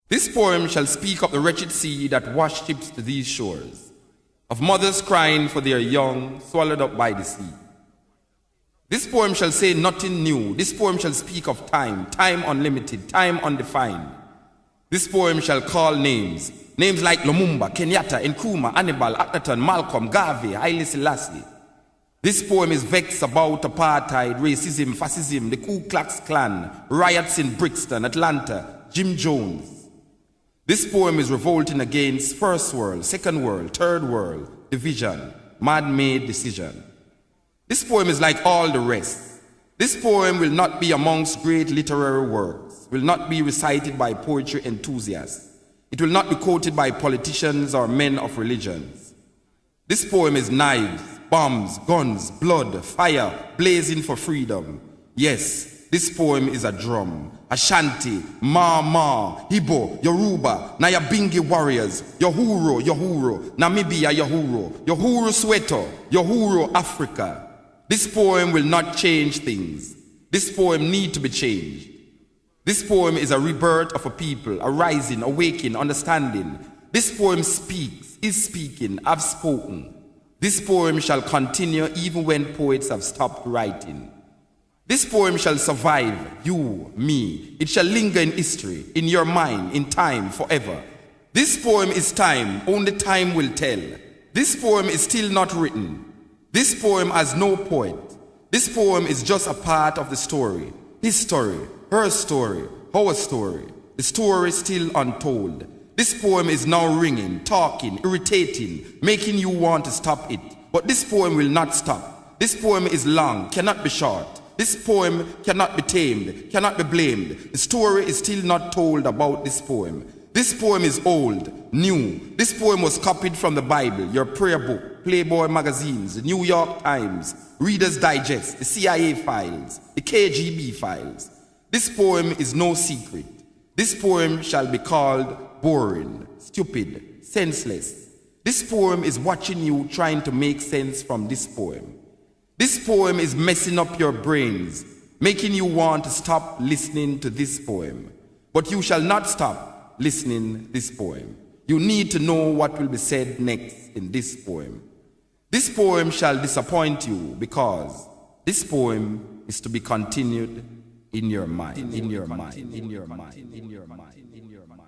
This poem shall speak of the wretched sea that washed ships to these shores, of mothers crying for their young swallowed up by the sea. This poem shall say nothing new. This poem shall speak of time, time unlimited, time undefined. This poem shall call names, names like Lumumba, Kenyatta, Nkrumah, Hannibal, Akhenaton, Malcolm, Garvey, Haile Selassie. This poem is vexed about apartheid, racism, fascism, the Ku Klux Klan, riots in Brixton, Atlanta, Jim Jones. This poem is revolting against first world, second world, third world, division, man-made decision. This poem is like all the rest. This poem will not be amongst great literary works, will not be recited by poetry enthusiasts. It will not be quoted by politicians or men of religions. This poem is knives, bombs, guns, blood, fire, blazing for freedom. Yes, this poem is a drum. Ashanti, Ma, Igbo, Yoruba, Nyabingi warriors, Yohuro, Namibia, Yohuro Soweto, Yohuro Africa. This poem will not change things. This poem need to be changed. This poem is a rebirth of a people, a rising, awakening, understanding. This poem speaks, is speaking, have spoken. This poem shall continue even when poets have stopped writing. This poem shall survive, you, me. It shall linger in history, in your mind, in time, forever. This poem is time, only time will tell. This poem is still not written. This poem has no poet. This poem is just a part of the story. His story, her story, our story. The story still untold. This poem is now ringing, talking, irritating, making you want to stop it. But this poem will not stop. This poem is long, cannot be short. This poem cannot be tamed, cannot be blamed. The story is still not told about this poem. This poem is old, new. This poem was copied from the Bible, your prayer book, Playboy magazines, the New York Times, Reader's Digest, the CIA files, the KGB files. This poem is no secret. This poem shall be called boring, stupid, senseless. This poem is watching you trying to make sense from this poem. This poem is messing up your brains, making you want to stop listening to this poem. But you shall not stop listening to this poem. You need to know what will be said next in this poem. This poem shall disappoint you because this poem is to be continued in your mind, in your mind, in your mind, in your mind, in your mind.